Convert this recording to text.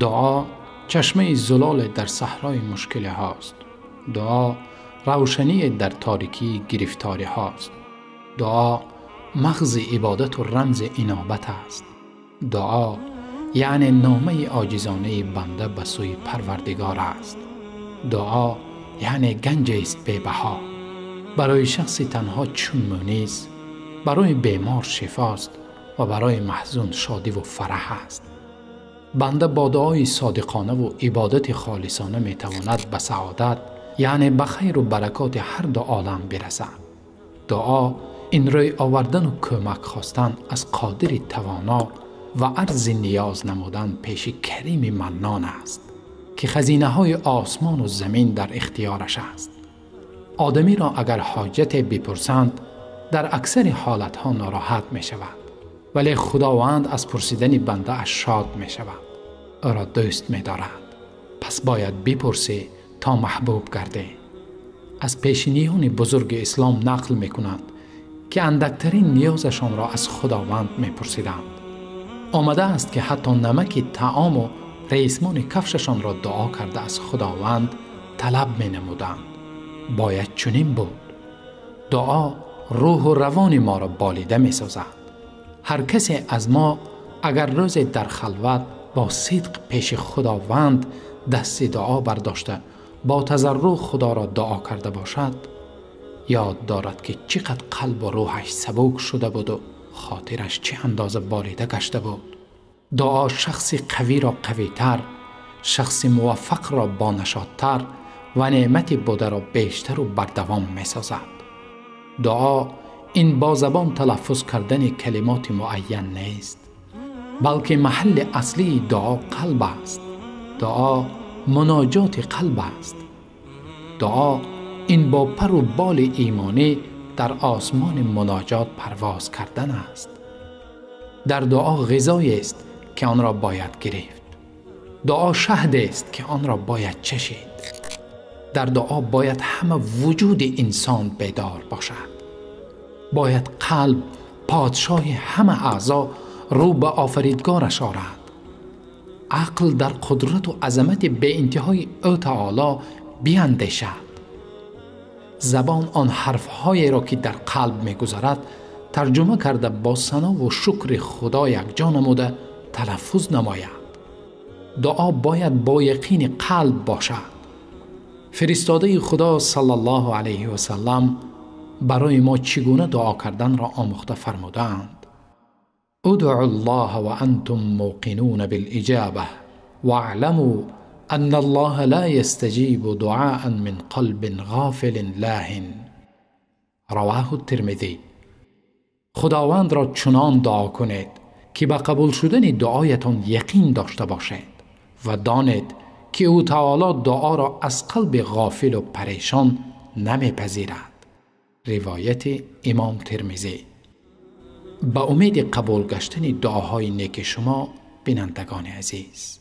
دعا چشمه زلال در صحرای مشکل هاست. دعا روشنی در تاریکی گرفتاری هاست. دعا مغز عبادت و رمز انابت است. دعا یعنی نامه عاجزانه بنده به سوی پروردگار است. دعا یعنی گنج است بی‌بها. برای شخص تنها چون مونس، برای بیمار شفاست و برای محزون شادی و فرح است. بنده با دعای صادقانه و عبادت خالصانه میتواند به سعادت یعنی به خیر و برکات هر دو عالم برسد. دعا این روی آوردن و کمک خواستن از قادر توانا و عرض نیاز نمودن پیش کریم منان است که خزینه های آسمان و زمین در اختیارش است. آدمی را اگر حاجت بپرسند در اکثر حالتها ناراحت می شود، ولی خداوند از پرسیدن بنده اش شاد می شود. او را دوست می دارد. پس باید بپرسی تا محبوب گرده. از پیشینیان بزرگ اسلام نقل می کنند که اندکترین نیازشان را از خداوند می پرسیدند. آمده است که حتی نمک طعام و ریسمان کفششان را دعا کرده از خداوند طلب می نمودند. باید چنین بود. دعا روح و روان ما را بالیده می سازد. هر کسی از ما اگر روز در خلوت با صدق پیش خداوند دست دعا برداشته با تضرع خدا را دعا کرده باشد، یاد دارد که چقدر قلب و روحش سبک شده بود و خاطرش چه اندازه بالیده گشته بود. دعا شخص قوی را قوی‌تر، شخص موفق را بانشادتر و نعمت بوده را بیشتر و بردوام می سازد. دعا این با زبان تلفظ کردن کلمات معین نیست، بلکه محل اصلی دعا قلب است. دعا مناجات قلب است. دعا این با پر و بال ایمانی در آسمان مناجات پرواز کردن است. در دعا غذایی است که آن را باید گرفت. دعا شهد است که آن را باید چشید. در دعا باید همه وجود انسان بیدار باشد. باید قلب پادشاه همه اعضا رو به آفریدگارش آرد. عقل در قدرت و عظمت به انتهای او تعالی بیندیشد. زبان آن حرفهایی را که در قلب می‌گذارد ترجمه کرده با ثنا و شکر خدا یکجا نموده تلفظ نماید. دعا باید با یقین قلب باشد. فرستاده خدا صلی الله علیه و سلم برای ما چگونه دعا کردن را آموخته فرمودند: ادعوا الله وانتم موقنون بالاجابه واعلموا ان الله لا يستجيب دعاء من قلب غافل لاه. رواه الترمذی. خداوند را چنان دعا کنید که به قبول شدن دعایتان یقین داشته باشید و دانید که او تعالی دعا را از قلب غافل و پریشان نمیپذیرد. روایت امام ترمذی. به امید قبول گشتن دعاهای نیک شما بینندگان عزیز،